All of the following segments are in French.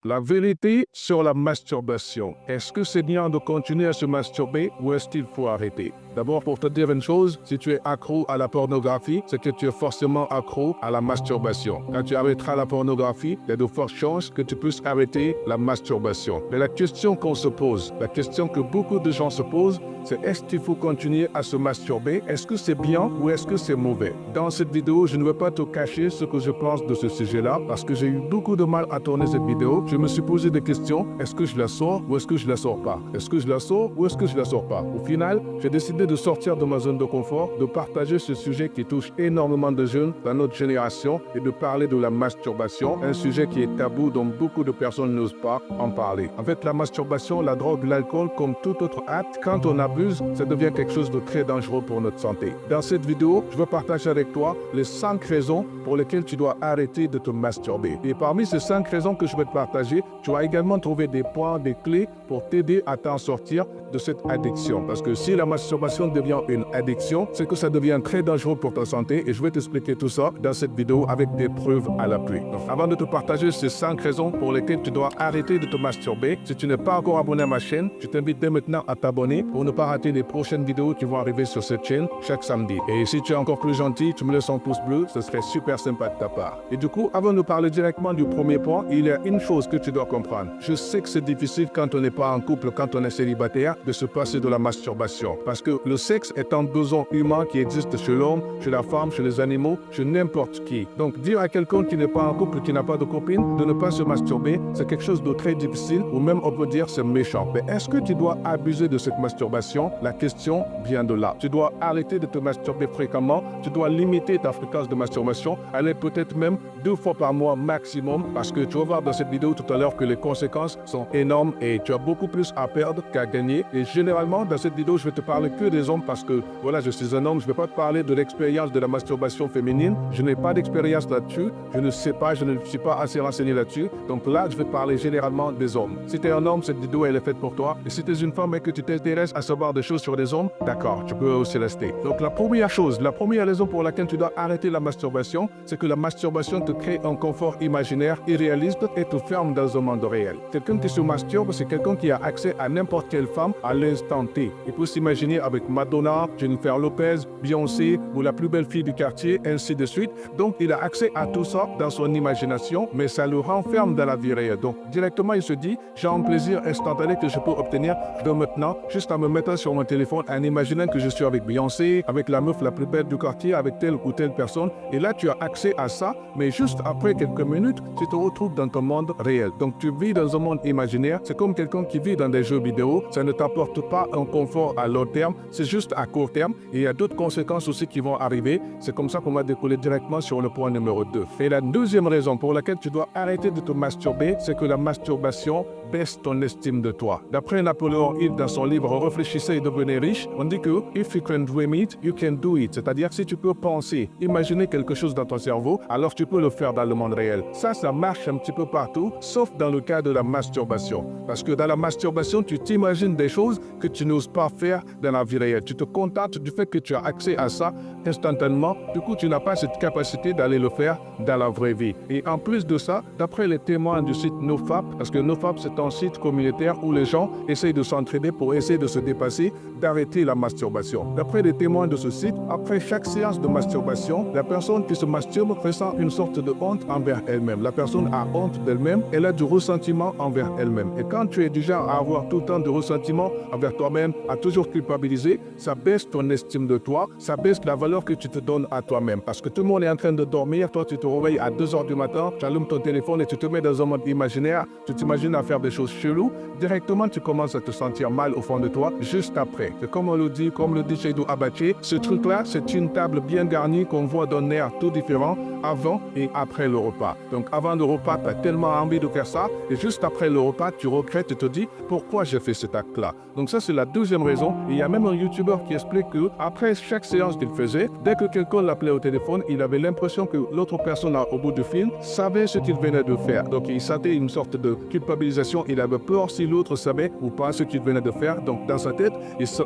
La vérité sur la masturbation. Est-ce que c'est bien de continuer à se masturber ou est-ce qu'il faut arrêter? D'abord, pour te dire une chose, si tu es accro à la pornographie, c'est que tu es forcément accro à la masturbation. Quand tu arrêteras la pornographie, il y a de fortes chances que tu puisses arrêter la masturbation. Mais la question qu'on se pose, la question que beaucoup de gens se posent, c'est est-ce qu'il faut continuer à se masturber? Est-ce que c'est bien ou est-ce que c'est mauvais? Dans cette vidéo, je ne veux pas te cacher ce que je pense de ce sujet-là parce que j'ai eu beaucoup de mal à tourner cette vidéo. Je me suis posé des questions. Est-ce que je la sors ou est-ce que je la sors pas? Est-ce que je la sors ou est-ce que je la sors pas? Au final, j'ai décidé de sortir de ma zone de confort, de partager ce sujet qui touche énormément de jeunes dans notre génération et de parler de la masturbation, un sujet qui est tabou dont beaucoup de personnes n'osent pas en parler. En fait, la masturbation, la drogue, l'alcool, comme tout autre acte, quand on abuse, ça devient quelque chose de très dangereux pour notre santé. Dans cette vidéo, je veux partager avec toi les 5 raisons pour lesquelles tu dois arrêter de te masturber. Et parmi ces 5 raisons que je vais te partager, tu vas également trouver des points, des clés pour t'aider à t'en sortir de cette addiction. Parce que si la masturbation devient une addiction, c'est que ça devient très dangereux pour ta santé et je vais t'expliquer tout ça dans cette vidéo avec des preuves à l'appui. Donc, avant de te partager ces 5 raisons pour lesquelles tu dois arrêter de te masturber, si tu n'es pas encore abonné à ma chaîne, je t'invite dès maintenant à t'abonner pour ne pas rater les prochaines vidéos qui vont arriver sur cette chaîne chaque samedi. Et si tu es encore plus gentil, tu me laisses un pouce bleu, ce serait super sympa de ta part. Et du coup, avant de parler directement du premier point, il y a une chose que tu dois comprendre. Je sais que c'est difficile quand on n'est pas en couple, quand on est célibataire, de se passer de la masturbation. Parce que le sexe est un besoin humain qui existe chez l'homme, chez la femme, chez les animaux, chez n'importe qui. Donc dire à quelqu'un qui n'est pas en couple, qui n'a pas de copine, de ne pas se masturber, c'est quelque chose de très difficile, ou même on peut dire c'est méchant. Mais est-ce que tu dois abuser de cette masturbation? La question vient de là. Tu dois arrêter de te masturber fréquemment, tu dois limiter ta fréquence de masturbation, aller peut-être même 2 fois par mois maximum, parce que tu vas voir dans cette vidéo tout à l'heure que les conséquences sont énormes et tu as beaucoup plus à perdre qu'à gagner. Et généralement, dans cette vidéo, je vais te parler que des hommes parce que, voilà, je suis un homme, je ne vais pas te parler de l'expérience de la masturbation féminine. Je n'ai pas d'expérience là-dessus, je ne sais pas, je ne suis pas assez renseigné là-dessus. Donc là, je vais te parler généralement des hommes. Si tu es un homme, cette vidéo, elle est faite pour toi. Et si tu es une femme et que tu t'intéresses à savoir des choses sur les hommes, d'accord, tu peux aussi rester. Donc la première chose, la première raison pour laquelle tu dois arrêter la masturbation, c'est que la masturbation te crée un confort imaginaire irréaliste et te ferme dans un monde réel. Quelqu'un qui se masturbe, c'est quelqu'un qui a accès à n'importe quelle femme à l'instant T. Il peut s'imaginer avec Madonna, Jennifer Lopez, Beyoncé ou la plus belle fille du quartier, ainsi de suite. Donc il a accès à tout ça dans son imagination, mais ça le renferme dans la vie réelle. Donc directement il se dit, j'ai un plaisir instantané que je peux obtenir de maintenant, juste en me mettant sur mon téléphone, en imaginant que je suis avec Beyoncé, avec la meuf la plus belle du quartier, avec telle ou telle personne. Et là tu as accès à ça, mais juste après quelques minutes, tu te retrouves dans ton monde réel. Donc tu vis dans un monde imaginaire, c'est comme quelqu'un qui vit dans des jeux vidéo, ça ne t'apporte pas un confort à long terme, c'est juste à court terme et il y a d'autres conséquences aussi qui vont arriver. C'est comme ça qu'on va décoller directement sur le point numéro 2. Et la deuxième raison pour laquelle tu dois arrêter de te masturber, c'est que la masturbation baisse ton estime de toi. D'après Napoléon Hill dans son livre Réfléchissez et devenez riche, on dit que if you can dream it, you can do it. C'est-à-dire si tu peux penser, imaginer quelque chose dans ton cerveau, alors tu peux le faire dans le monde réel. Ça marche un petit peu partout, sauf dans le cas de la masturbation. Parce que dans la masturbation, tu t'imagines des choses que tu n'oses pas faire dans la vie réelle. Tu te contentes du fait que tu as accès à ça instantanément. Du coup, tu n'as pas cette capacité d'aller le faire dans la vraie vie. Et en plus de ça, d'après les témoins du site NoFap, parce que NoFap, c'est un site communautaire où les gens essayent de s'entraider pour essayer de se dépasser, d'arrêter la masturbation. D'après les témoins de ce site, après chaque séance de masturbation, la personne qui se masturbe ressent une sorte de honte envers elle-même. La personne a honte d'elle-même, elle a du ressentiment envers elle-même. Et quand tu es du genre à avoir tout le temps de ressentiment envers toi-même, à toujours culpabiliser, ça baisse ton estime de toi, ça baisse la valeur que tu te donnes à toi-même. Parce que tout le monde est en train de dormir, toi tu te réveilles à 2 h du matin, tu allumes ton téléphone et tu te mets dans un monde imaginaire, tu t'imagines à faire des choses cheloues, directement tu commences à te sentir mal au fond de toi juste après. C'est comme on le dit, comme le dit Shaidou Abaché, ce truc-là, c'est une table bien garnie qu'on voit d'un air tout différent avant et après le repas. Donc avant le repas, tu as tellement envie de faire ça et juste après le repas, tu regrettes et te dis pourquoi j'ai fait cet acte-là. Donc ça, c'est la deuxième raison. Et il y a même un youtubeur qui explique qu'après chaque séance qu'il faisait, dès que quelqu'un l'appelait au téléphone, il avait l'impression que l'autre personne au bout du film savait ce qu'il venait de faire. Donc il sentait une sorte de culpabilisation, il avait peur si l'autre savait ou pas ce qu'il venait de faire. Donc dans sa tête,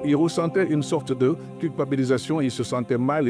il ressentait une sorte de culpabilisation, il se sentait mal,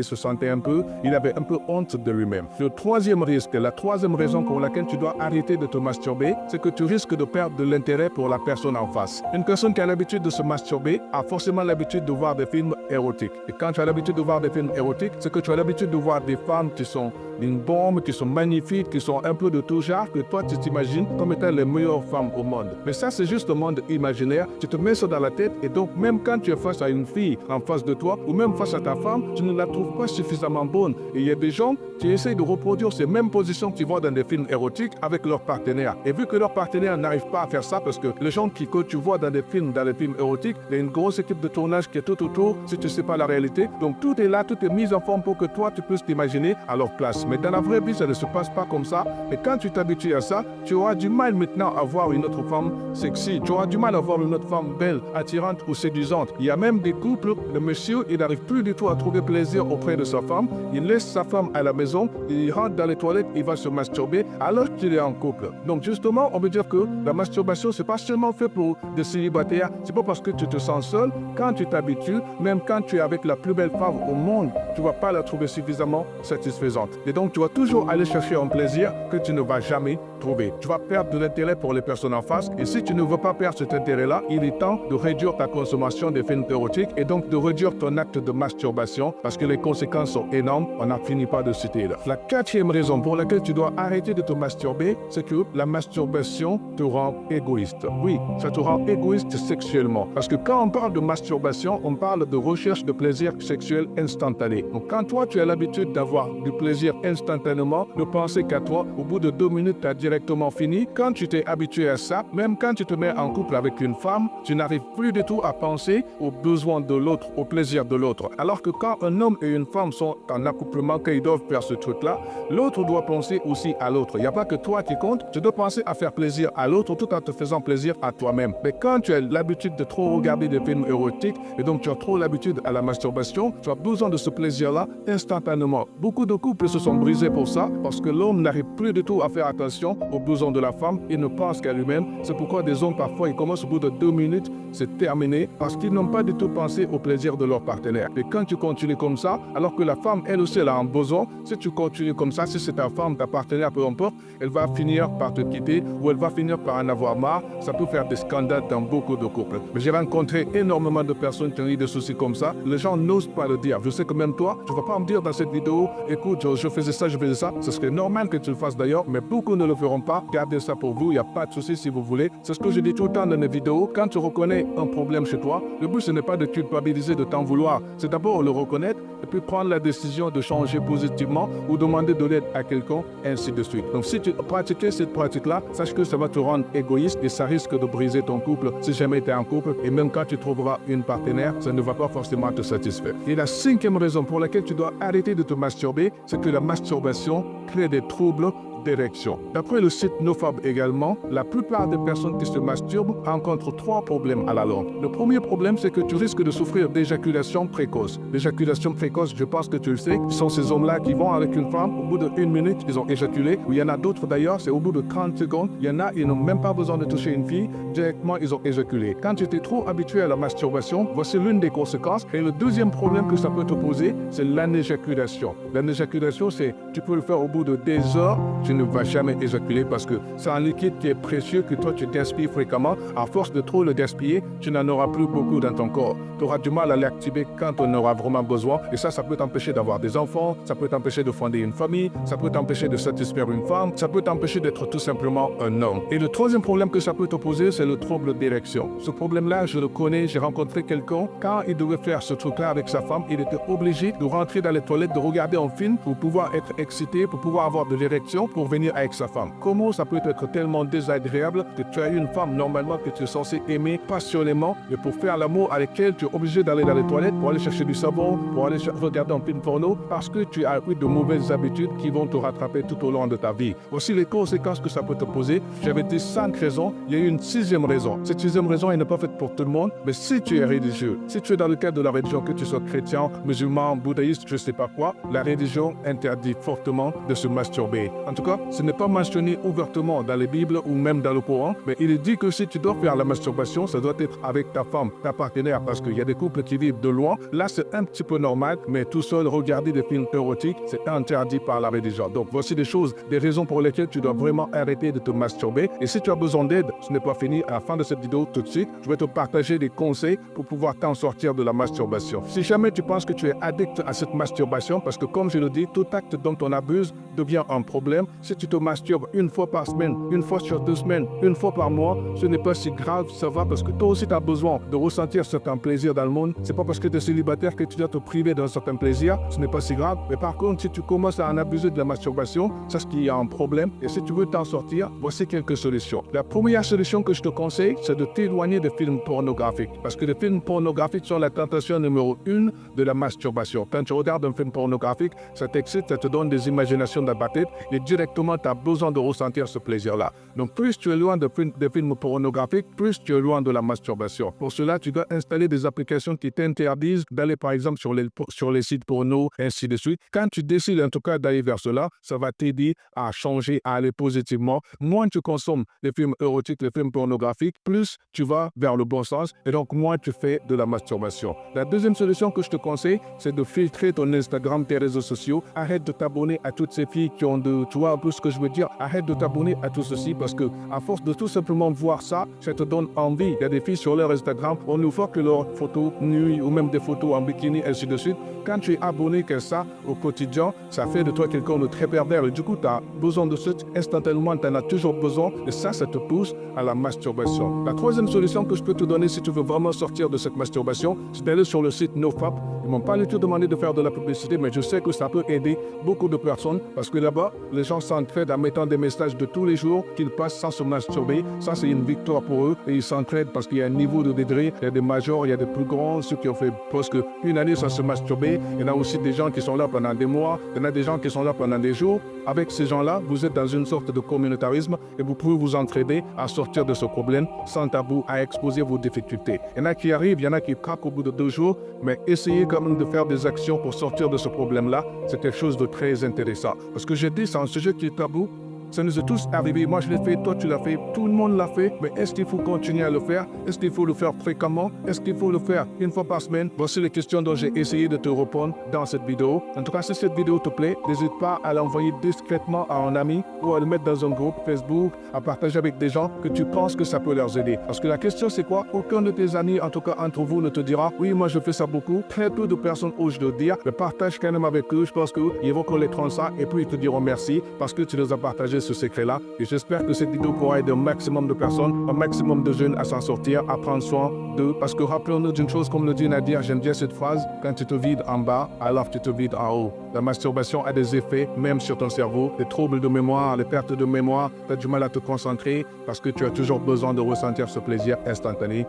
il avait un peu honte de lui-même. Le troisième risque, la troisième raison pour laquelle tu dois arrêter de te masturber, c'est que tu risques de perdre de l'intérêt pour la personne en face. Une personne qui a l'habitude de se masturber a forcément l'habitude de voir des films érotiques. Et quand tu as l'habitude de voir des films érotiques, c'est que tu as l'habitude de voir des femmes qui sont une bombe, qui sont magnifiques, qui sont un peu de tout genre, que toi tu t'imagines comme étant les meilleures femmes au monde. Mais ça, c'est juste un monde imaginaire. Tu te mets ça dans la tête et donc même quand tu es face à une fille en face de toi ou même face à ta femme, tu ne la trouves pas suffisamment bonne. Et il y a des gens qui essayent de reproduire ces mêmes positions que tu vois dans des films érotiques avec leur partenaire. Et vu que leur partenaire n'arrive pas à faire ça, parce que les gens que tu vois dans les films érotiques, il y a une grosse équipe de tournage qui est tout autour, si tu ne sais pas la réalité. Donc tout est là, tout est mis en forme pour que toi tu puisses t'imaginer à leur place. Mais dans la vraie vie, ça ne se passe pas comme ça. Et quand tu t'habitues à ça, tu auras du mal maintenant à voir une autre femme sexy. Tu auras du mal à voir une autre femme belle, attirante ou séduisante. Il y a même des couples, le monsieur, il n'arrive plus du tout à trouver plaisir auprès de sa femme. Il laisse sa femme à la maison, il rentre dans les toilettes, il va se masturber alors qu'il est en couple. Donc justement, on veut dire que la masturbation, c'est pas seulement fait pour des célibataires. C'est pas parce que tu te sens seul. Quand tu t'habitues, même quand tu es avec la plus belle femme au monde, tu vas pas la trouver suffisamment satisfaisante. Et donc, tu vas toujours aller chercher un plaisir que tu ne vas jamais trouver. Tu vas perdre de l'intérêt pour les personnes en face. Et si tu ne veux pas perdre cet intérêt-là, il est temps de réduire ta consommation des films érotiques et donc de réduire ton acte de masturbation parce que les conséquences sont énormes. On n'en finit pas de citer là. La quatrième raison pour laquelle tu dois arrêter de te masturber, c'est que la masturbation te rend égoïste. Oui, ça te rend égoïste sexuellement. Parce que quand on parle de masturbation, on parle de recherche de plaisir sexuel instantané. Donc quand toi, tu as l'habitude d'avoir du plaisir instantanément, de penser qu'à toi, au bout de 2 minutes, tu as directement fini. Quand tu t'es habitué à ça, même quand tu te mets en couple avec une femme, tu n'arrives plus du tout à penser aux besoins de l'autre, au plaisir de l'autre. Alors que quand un homme et une femme sont en accouplement, qu'ils doivent faire ce truc-là, l'autre doit penser aussi à l'autre. Il n'y a pas que toi qui compte, tu dois penser à faire plaisir à l'autre tout en te faisant plaisir à toi-même. Mais quand tu as l'habitude de trop regarder des films érotiques et donc tu as trop l'habitude à la masturbation, tu as besoin de ce plaisir-là instantanément. Beaucoup de couples se sont brisés pour ça parce que l'homme n'arrive plus du tout à faire attention aux besoins de la femme, il ne pense qu'à lui-même. C'est pourquoi des hommes parfois ils commencent au bout de 2 minutes, c'est terminé parce qu'ils n'ont pas du tout pensé au plaisir de leur partenaire. Et quand tu continues comme ça, alors que la femme elle aussi elle a un besoin, si tu continues comme ça, si c'est ta femme, ta partenaire, peu importe, elle va finir par te quitter ou elle va finir par en avoir marre. Ça peut faire des scandales dans beaucoup de couples. Mais j'ai rencontré énormément de personnes qui ont eu des soucis comme ça. Les gens n'osent pas le dire. Je sais que même toi, tu ne vas pas me dire dans cette vidéo, écoute, je faisais ça, je faisais ça. Ce serait normal que tu le fasses d'ailleurs, mais beaucoup ne le feront pas. Gardez ça pour vous, il n'y a pas de souci si vous voulez. C'est ce que je dis tout le temps dans mes vidéos. Quand tu reconnais un problème chez toi, le but ce n'est pas de culpabiliser, de t'en vouloir. C'est d'abord le reconnaître et puis prendre la décision de changer positivement ou demander de l'aide à quelqu'un, ainsi de suite. Donc si tu pratiques cette pratique-là, sache que ça va te rendre égoïste et ça risque de briser ton couple si jamais tu es en couple. Et même quand tu trouveras une partenaire, ça ne va pas forcément te satisfaire. Et la cinquième raison pour laquelle tu dois arrêter de te masturber, c'est que la masturbation crée des troubles d'érection. D'après le site NoFap également, la plupart des personnes qui se masturbent rencontrent 3 problèmes à la longue. Le premier problème, c'est que tu risques de souffrir d'éjaculation précoce. L'éjaculation précoce, je pense que tu le sais, ce sont ces hommes-là qui vont avec une femme, au bout de 1 minute, ils ont éjaculé. Ou il y en a d'autres d'ailleurs, c'est au bout de 30 secondes. Il y en a, ils n'ont même pas besoin de toucher une fille, directement ils ont éjaculé. Quand tu étais trop habitué à la masturbation, voici l'une des conséquences. Et le deuxième problème que ça peut te poser, c'est l'anéjaculation. L'anéjaculation, c'est, tu peux le faire au bout de des heures, tu ne vas jamais éjaculer parce que c'est un liquide qui est précieux que toi tu gaspilles fréquemment. À force de trop le gaspiller, tu n'en auras plus beaucoup dans ton corps. Tu auras du mal à l'activer quand on aura vraiment besoin. Et ça peut t'empêcher d'avoir des enfants, ça peut t'empêcher de fonder une famille, ça peut t'empêcher de satisfaire une femme, ça peut t'empêcher d'être tout simplement un homme. Et le troisième problème que ça peut te poser, c'est le trouble d'érection. Ce problème-là, je le connais, j'ai rencontré quelqu'un, quand il devait faire ce truc-là avec sa femme, il était obligé de rentrer dans les toilettes, de regarder un film pour pouvoir être excité, pour pouvoir avoir de l'érection, pour pour venir avec sa femme. Comment ça peut être tellement désagréable que tu as une femme normalement que tu es censé aimer passionnément, mais pour faire l'amour avec elle, tu es obligé d'aller dans les toilettes pour aller chercher du savon, pour aller regarder un film porno, parce que tu as eu de mauvaises habitudes qui vont te rattraper tout au long de ta vie. Voici les conséquences que ça peut te poser. J'avais dit 5 raisons, il y a une 6e raison. Cette 6e raison, elle n'est pas faite pour tout le monde, mais si tu es religieux, si tu es dans le cadre de la religion, que tu sois chrétien, musulman, bouddhiste, je ne sais pas quoi, la religion interdit fortement de se masturber. En tout cas, ce n'est pas mentionné ouvertement dans les Bibles ou même dans le Coran, mais il est dit que si tu dois faire la masturbation, ça doit être avec ta femme, ta partenaire, parce qu'il y a des couples qui vivent de loin. Là, c'est un petit peu normal, mais tout seul, regarder des films érotiques, c'est interdit par la religion. Donc, voici des choses, des raisons pour lesquelles tu dois vraiment arrêter de te masturber. Et si tu as besoin d'aide, ce n'est pas fini. À la fin de cette vidéo, tout de suite, je vais te partager des conseils pour pouvoir t'en sortir de la masturbation. Si jamais tu penses que tu es addict à cette masturbation, parce que comme je le dis, tout acte dont on abuse devient un problème. Si tu te masturbes une fois par semaine, une fois sur 2 semaines, une fois par mois, ce n'est pas si grave, ça va, parce que toi aussi tu as besoin de ressentir certains plaisirs dans le monde. C'est pas parce que tu es célibataire que tu dois te priver d'un certain plaisir, ce n'est pas si grave. Mais par contre, si tu commences à en abuser de la masturbation, c'est ce qui a un problème. Et si tu veux t'en sortir, voici quelques solutions. La première solution que je te conseille, c'est de t'éloigner des films pornographiques. Parce que les films pornographiques sont la tentation numéro 1 de la masturbation. Quand tu regardes un film pornographique, ça t'excite, ça te donne des imaginations dans ta tête et directement tu as besoin de ressentir ce plaisir-là. Donc plus tu es loin des films pornographiques, plus tu es loin de la masturbation. Pour cela, tu dois installer des applications qui t'interdisent d'aller par exemple sur les sites porno, ainsi de suite. Quand tu décides en tout cas d'aller vers cela, ça va t'aider à changer, à aller positivement. Moins tu consommes les films érotiques, les films pornographiques, plus tu vas vers le bon sens et donc moins tu fais de la masturbation. La deuxième solution que je te conseille, c'est de filtrer ton Instagram, tes réseaux sociaux. Arrête de t'abonner à toutes ces filles qui ont tu vois un peu ce que je veux dire. Arrête de t'abonner à tout ceci parce que à force de tout simplement voir ça, ça te donne envie. Il y a des filles sur leur Instagram, on ne voit que leurs photos nues ou même des photos en bikini, ainsi de suite. Quand tu es abonné qu'à ça au quotidien, ça fait de toi quelqu'un de très pervers et du coup, tu as besoin de ça instantanément, tu en as toujours besoin et ça te pousse à la masturbation. La troisième solution que je peux te donner si tu veux vraiment sortir de cette masturbation, c'est d'aller sur le site NoFap. Ils m'ont pas du tout demandé de faire de la publicité, mais je sais que ça peut aider beaucoup de personnes parce que là-bas, les gens s'entraident en mettant des messages de tous les jours qu'ils passent sans se masturber. Ça, c'est une victoire pour eux et ils s'entraident parce qu'il y a un niveau de degré. Il y a des majors, il y a des plus grands, ceux qui ont fait presque une année sans se masturber. Il y en a aussi des gens qui sont là pendant des mois. Il y en a des gens qui sont là pendant des jours. Avec ces gens-là, vous êtes dans une sorte de communautarisme et vous pouvez vous entraider à sortir de ce problème sans tabou, à exposer vos difficultés. Il y en a qui arrivent, il y en a qui craquent au bout de 2 jours, mais essayez quand même de faire des actions pour sortir de ce problème-là. C'est quelque chose de très intéressant. Parce que j'ai dit, c'est un sujet qui est tabou. Ça nous est tous arrivé. Moi, je l'ai fait, toi, tu l'as fait, tout le monde l'a fait. Mais est-ce qu'il faut continuer à le faire? Est-ce qu'il faut le faire fréquemment? Est-ce qu'il faut le faire une fois par semaine? Voici les questions dont j'ai essayé de te répondre dans cette vidéo. En tout cas, si cette vidéo te plaît, n'hésite pas à l'envoyer discrètement à un ami ou à le mettre dans un groupe Facebook, à partager avec des gens que tu penses que ça peut leur aider. Parce que la question, c'est quoi? Aucun de tes amis, en tout cas entre vous, ne te dira « Oui, moi, je fais ça beaucoup ». Très peu de personnes osent le dire, mais partage quand même avec eux. Je pense qu'ils vont connaître ça et puis ils te diront merci parce que tu les as partagés ce secret-là. Et j'espère que cette vidéo pourra aider un maximum de personnes, un maximum de jeunes à s'en sortir, à prendre soin d'eux. Parce que rappelons-nous d'une chose, comme le dit Nadir, j'aime bien cette phrase, quand tu te vides en bas, alors tu te vides en haut. La masturbation a des effets, même sur ton cerveau, des troubles de mémoire, les pertes de mémoire, tu as du mal à te concentrer parce que tu as toujours besoin de ressentir ce plaisir instantané.